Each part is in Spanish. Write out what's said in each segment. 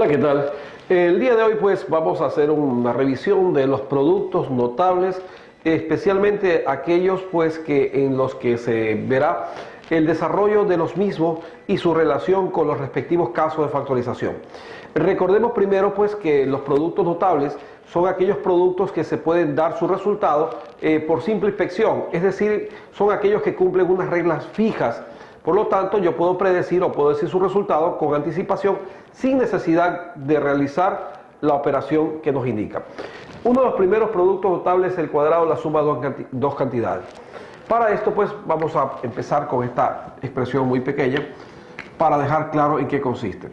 Hola, ¿qué tal? El día de hoy pues vamos a hacer una revisión de los productos notables, especialmente aquellos pues en los que se verá el desarrollo de los mismos y su relación con los respectivos casos de factorización. Recordemos primero pues que los productos notables son aquellos productos que se pueden dar su resultado por simple inspección, es decir, son aquellos que cumplen unas reglas fijas. Por lo tanto, yo puedo predecir o puedo decir su resultado con anticipación sin necesidad de realizar la operación que nos indica. Uno de los primeros productos notables es el cuadrado de la suma de dos cantidades. Para esto, pues, vamos a empezar con esta expresión muy pequeña para dejar claro en qué consiste.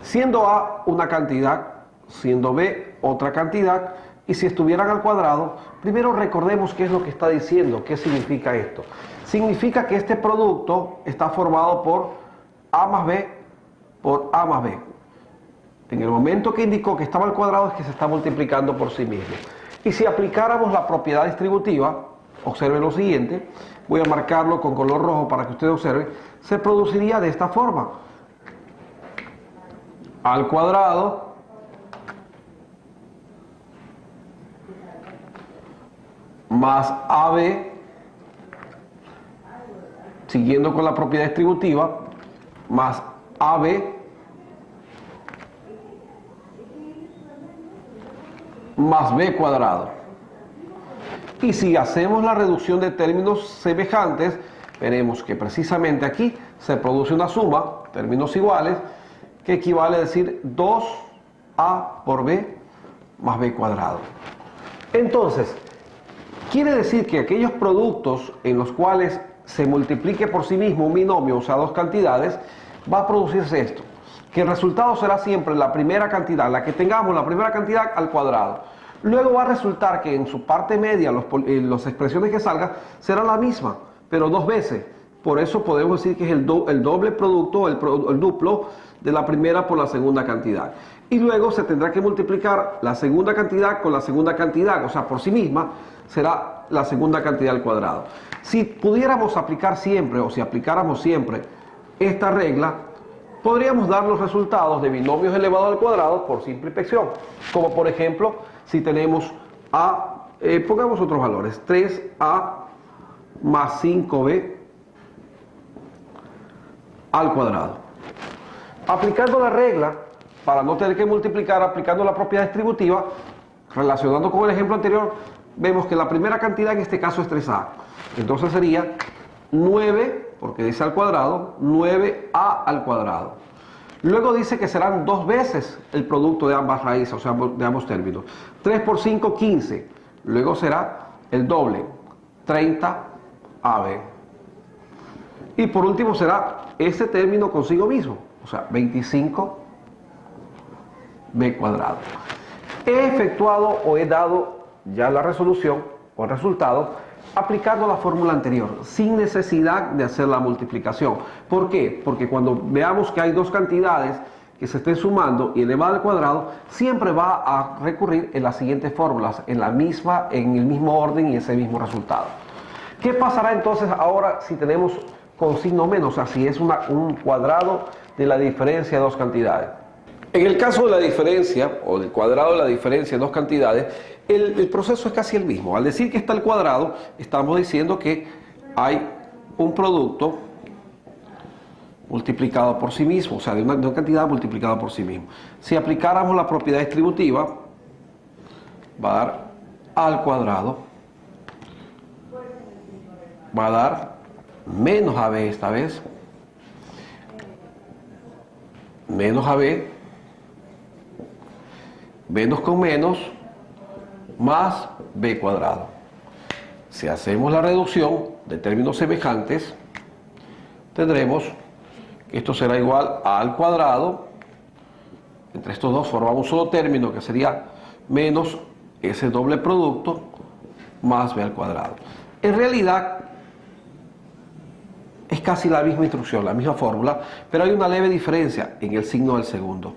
Siendo A una cantidad, siendo B otra cantidad, y si estuvieran al cuadrado, primero recordemos qué es lo que está diciendo, qué significa esto. Significa que este producto está formado por A más B por A más B. En el momento que indicó que estaba al cuadrado es que se está multiplicando por sí mismo. Y si aplicáramos la propiedad distributiva, observen lo siguiente, voy a marcarlo con color rojo para que ustedes observen, se produciría de esta forma. A al cuadrado más AB, siguiendo con la propiedad distributiva, más AB más B cuadrado. Y si hacemos la reducción de términos semejantes, veremos que precisamente aquí se produce una suma, términos iguales, que equivale a decir 2A por B más B cuadrado. Entonces, quiere decir que aquellos productos en los cuales se multiplique por sí mismo un binomio, o sea, dos cantidades, va a producirse esto, que el resultado será siempre la primera cantidad, la que tengamos la primera cantidad al cuadrado. Luego va a resultar que en su parte media, las expresiones que salgan, será la misma, pero dos veces. Por eso podemos decir que es el doble producto, el duplo de la primera por la segunda cantidad. Y luego se tendrá que multiplicar la segunda cantidad con la segunda cantidad, o sea, por sí misma será la segunda cantidad al cuadrado. Si pudiéramos aplicar siempre, o si aplicáramos siempre esta regla, podríamos dar los resultados de binomios elevados al cuadrado por simple inspección. Como por ejemplo, si tenemos A, pongamos otros valores, 3A más 5B al cuadrado. Aplicando la regla, para no tener que multiplicar, aplicando la propiedad distributiva, relacionando con el ejemplo anterior, vemos que la primera cantidad en este caso es 3A. Entonces sería 9, porque dice al cuadrado, 9A al cuadrado. Luego dice que serán dos veces el producto de ambas raíces, o sea, de ambos términos. 3 por 5, 15. Luego será el doble, 30AB. Y por último será ese término consigo mismo, o sea, 25B cuadrado. He efectuado o he dado ya la resolución o el resultado aplicando la fórmula anterior, sin necesidad de hacer la multiplicación. ¿Por qué? Porque cuando veamos que hay dos cantidades que se estén sumando y elevada al cuadrado, siempre va a recurrir en las siguientes fórmulas, en el mismo orden y ese mismo resultado. ¿Qué pasará entonces ahora si tenemos con signo menos, o sea, si es un cuadrado de la diferencia de dos cantidades? En el caso de la diferencia, o del cuadrado de la diferencia de dos cantidades, el proceso es casi el mismo. Al decir que está el cuadrado, estamos diciendo que hay un producto multiplicado por sí mismo, o sea, de una cantidad multiplicada por sí mismo. Si aplicáramos la propiedad distributiva, va a dar A al cuadrado, va a dar menos AB esta vez, menos AB, menos con menos, más B cuadrado. Si hacemos la reducción de términos semejantes, tendremos que esto será igual a al cuadrado, entre estos dos formamos un solo término que sería menos ese doble producto más B al cuadrado. En realidad es casi la misma instrucción, la misma fórmula, pero hay una leve diferencia en el signo del segundo,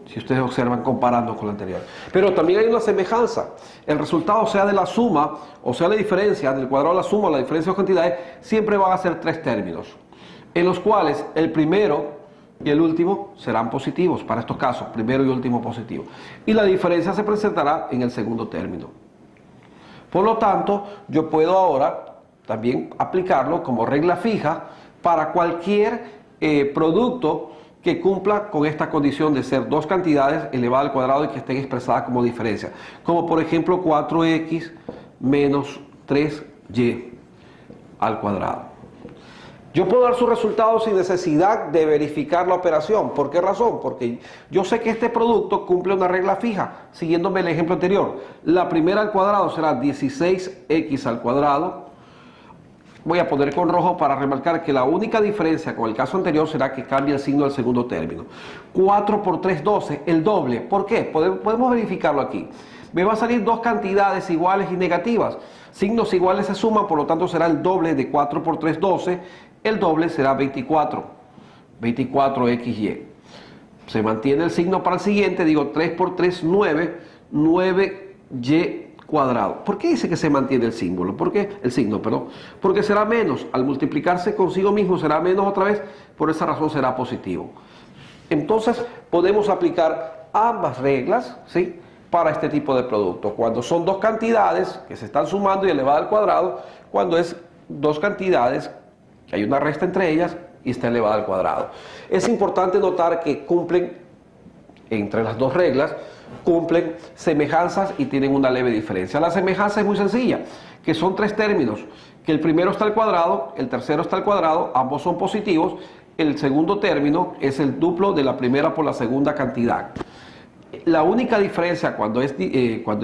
si ustedes observan comparando con la anterior. Pero también hay una semejanza. El resultado, sea de la suma o sea la diferencia del cuadrado de la suma o la diferencia de dos cantidades, siempre van a ser tres términos, en los cuales el primero y el último serán positivos para estos casos, primero y último positivo. Y la diferencia se presentará en el segundo término. Por lo tanto, yo puedo ahora también aplicarlo como regla fija para cualquier producto que cumpla con esta condición de ser dos cantidades elevadas al cuadrado y que estén expresadas como diferencia. Como por ejemplo 4x menos 3y al cuadrado. Yo puedo dar sus resultados sin necesidad de verificar la operación. ¿Por qué razón? Porque yo sé que este producto cumple una regla fija, siguiéndome el ejemplo anterior. La primera al cuadrado será 16x al cuadrado. Voy a poner con rojo para remarcar que la única diferencia con el caso anterior será que cambie el signo del segundo término. 4 por 3, 12, el doble. ¿Por qué? Podemos verificarlo aquí. Me va a salir dos cantidades iguales y negativas. Signos iguales se suman, por lo tanto será el doble de 4 por 3, 12. El doble será 24. 24xy. Se mantiene el signo para el siguiente. Digo 3 por 3, 9. 9y cuadrado. ¿Por qué dice que se mantiene el símbolo? ¿Por qué? El signo, perdón. Porque será menos. Al multiplicarse consigo mismo será menos otra vez. Por esa razón será positivo. Entonces podemos aplicar ambas reglas, ¿sí?, para este tipo de producto. Cuando son dos cantidades que se están sumando y elevada al cuadrado. Cuando es dos cantidades que hay una resta entre ellas y está elevada al cuadrado. Es importante notar que cumplen, entre las dos reglas, cumplen semejanzas y tienen una leve diferencia. La semejanza es muy sencilla, que son tres términos, que el primero está al cuadrado, el tercero está al cuadrado, ambos son positivos, el segundo término es el duplo de la primera por la segunda cantidad. La única diferencia cuando es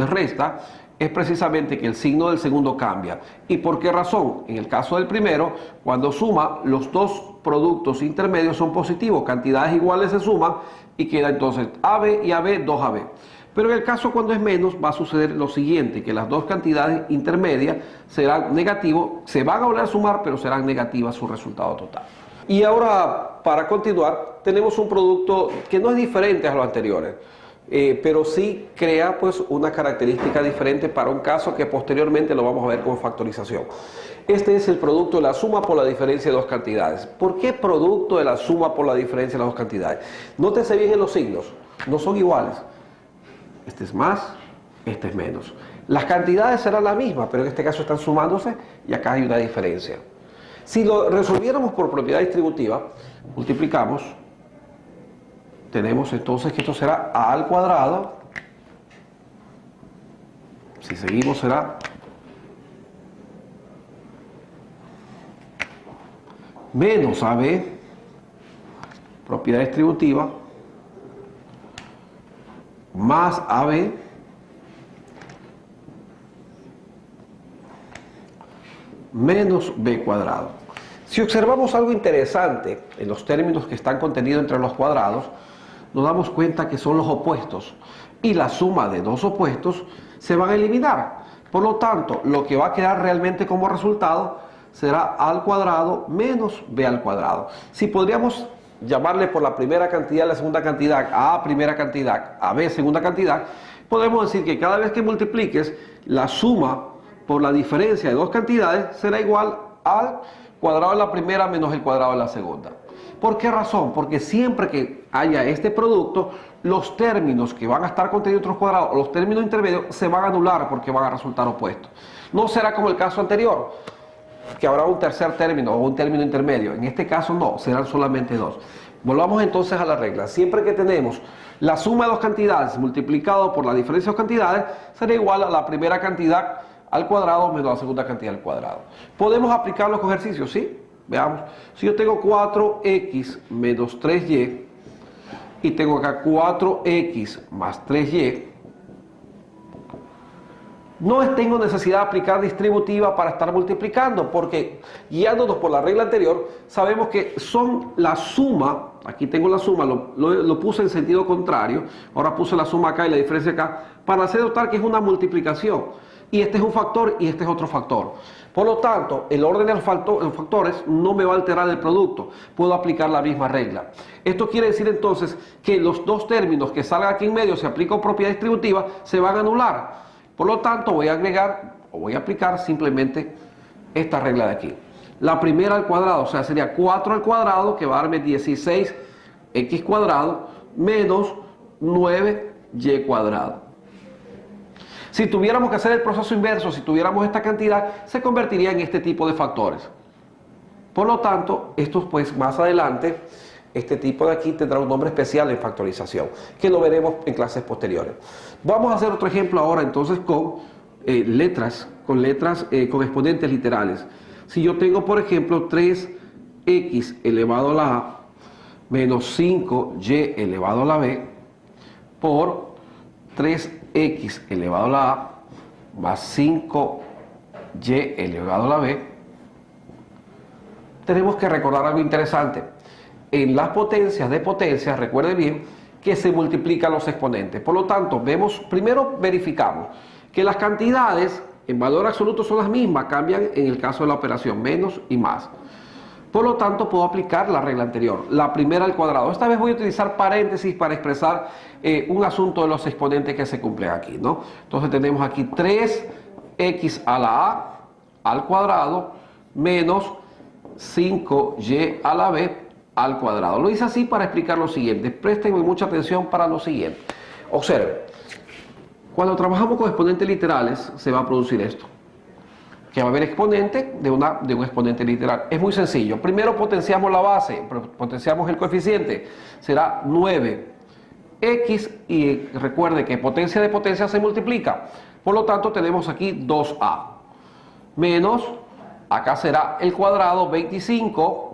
resta es precisamente que el signo del segundo cambia. ¿Y por qué razón? En el caso del primero, cuando suma, los dos productos intermedios son positivos, cantidades iguales se suman y queda entonces AB y AB, 2AB. Pero en el caso cuando es menos va a suceder lo siguiente, que las dos cantidades intermedias serán negativos, se van a volver a sumar, pero serán negativas su resultado total. Y ahora, para continuar, tenemos un producto que no es diferente a los anteriores. Pero sí crea pues una característica diferente para un caso que posteriormente lo vamos a ver con factorización. Este es el producto de la suma por la diferencia de dos cantidades. ¿Por qué producto de la suma por la diferencia de las dos cantidades? Nótese bien en los signos, no son iguales. Este es más, este es menos. Las cantidades serán las mismas, pero en este caso están sumándose y acá hay una diferencia. Si lo resolviéramos por propiedad distributiva, multiplicamos. Tenemos entonces que esto será a al cuadrado, si seguimos será menos AB, propiedad distributiva, más AB, menos B cuadrado. Si observamos algo interesante en los términos que están contenidos entre los cuadrados, nos damos cuenta que son los opuestos y la suma de dos opuestos se van a eliminar. Por lo tanto, lo que va a quedar realmente como resultado será a al cuadrado menos b al cuadrado. Si podríamos llamarle por la primera cantidad, la segunda cantidad, a primera cantidad, a b segunda cantidad, podemos decir que cada vez que multipliques la suma por la diferencia de dos cantidades será igual al cuadrado de la primera menos el cuadrado de la segunda. ¿Por qué razón? Porque siempre que haya este producto, los términos que van a estar contenidos en otros cuadrados, o los términos intermedios, se van a anular porque van a resultar opuestos. No será como el caso anterior, que habrá un tercer término o un término intermedio. En este caso no, serán solamente dos. Volvamos entonces a la regla. Siempre que tenemos la suma de dos cantidades multiplicado por la diferencia de dos cantidades, será igual a la primera cantidad al cuadrado menos la segunda cantidad al cuadrado. ¿Podemos aplicar los ejercicios? ¿Sí? Veamos. Si yo tengo 4x menos 3y y tengo acá 4x más 3y, no tengo necesidad de aplicar distributiva para estar multiplicando, porque guiándonos por la regla anterior, sabemos que son la suma. Aquí tengo la suma, lo puse en sentido contrario, ahora puse la suma acá y la diferencia acá, para hacer notar que es una multiplicación. Y este es un factor y este es otro factor. Por lo tanto, el orden de los factores no me va a alterar el producto. Puedo aplicar la misma regla. Esto quiere decir entonces que los dos términos que salgan aquí en medio, si aplico propiedad distributiva, se van a anular. Por lo tanto, voy a agregar o voy a aplicar simplemente esta regla de aquí. La primera al cuadrado, o sea, sería 4 al cuadrado, que va a darme 16 x cuadrado menos 9y cuadrado. Si tuviéramos que hacer el proceso inverso, si tuviéramos esta cantidad, se convertiría en este tipo de factores. Por lo tanto, esto pues más adelante, este tipo de aquí tendrá un nombre especial en factorización, que lo veremos en clases posteriores. Vamos a hacer otro ejemplo ahora entonces con con exponentes literales. Si yo tengo, por ejemplo, 3x elevado a la a menos 5y elevado a la b por 3x elevado a la a más 5y elevado a la b, tenemos que recordar algo interesante. En las potencias de potencias, recuerde bien que se multiplican los exponentes. Por lo tanto, primero verificamos que las cantidades en valor absoluto son las mismas, cambian en el caso de la operación menos y más. Por lo tanto, puedo aplicar la regla anterior, la primera al cuadrado. Esta vez voy a utilizar paréntesis para expresar un asunto de los exponentes que se cumplen aquí, ¿no? Entonces tenemos aquí 3x a la a al cuadrado menos 5y a la b al cuadrado. Lo hice así para explicar lo siguiente. Presten mucha atención para lo siguiente. Observen, cuando trabajamos con exponentes literales se va a producir esto, que va a haber exponente de un exponente literal. Es muy sencillo. Primero potenciamos la base, potenciamos el coeficiente, será 9x y recuerde que potencia de potencia se multiplica. Por lo tanto tenemos aquí 2a menos, acá será el cuadrado 25y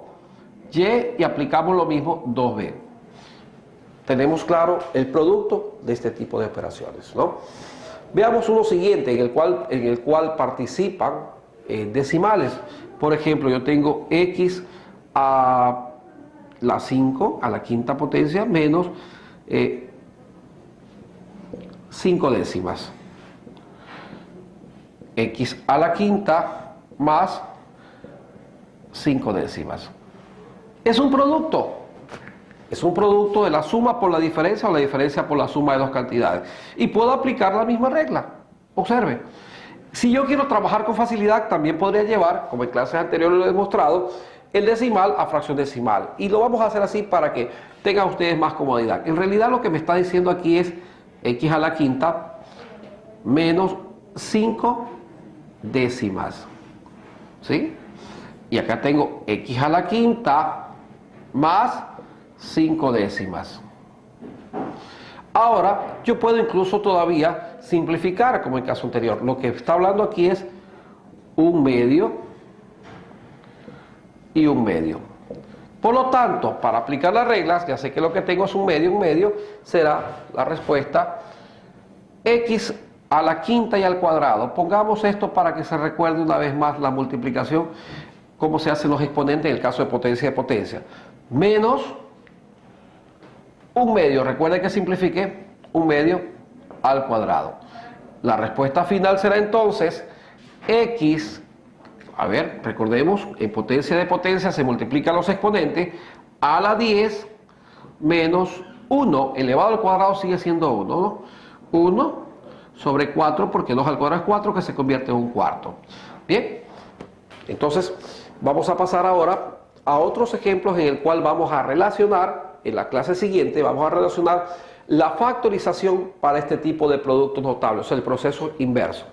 y aplicamos lo mismo 2b. Tenemos claro el producto de este tipo de operaciones, ¿no? Veamos uno siguiente en el cual participan decimales. Por ejemplo, yo tengo x a la 5, a la quinta potencia, menos 5 décimas. X a la quinta más 5 décimas. Es un producto. Es un producto de la suma por la diferencia o la diferencia por la suma de dos cantidades. Y puedo aplicar la misma regla. Observe. Si yo quiero trabajar con facilidad, también podría llevar, como en clases anteriores lo he demostrado, el decimal a fracción decimal. Y lo vamos a hacer así para que tengan ustedes más comodidad. En realidad lo que me está diciendo aquí es x a la quinta menos 5 décimas. ¿Sí? Y acá tengo x a la quinta más 5 décimas. Ahora, yo puedo incluso todavía simplificar, como en el caso anterior. Lo que está hablando aquí es 1/2 y 1/2. Por lo tanto, para aplicar las reglas, ya sé que lo que tengo es 1/2, será la respuesta x a la quinta y al cuadrado. Pongamos esto para que se recuerde una vez más la multiplicación, cómo se hacen los exponentes en el caso de potencia, menos 1/2, recuerden que simplifiqué 1/2 al cuadrado. La respuesta final será entonces x, a ver, recordemos, en potencia de potencia se multiplican los exponentes, a la 10 menos 1 elevado al cuadrado sigue siendo 1, ¿no? 1 sobre 4, porque 2 al cuadrado es 4, que se convierte en un cuarto. Bien, entonces vamos a pasar ahora a otros ejemplos en el cual vamos a relacionar. En la clase siguiente vamos a relacionar la factorización para este tipo de productos notables, o sea, el proceso inverso.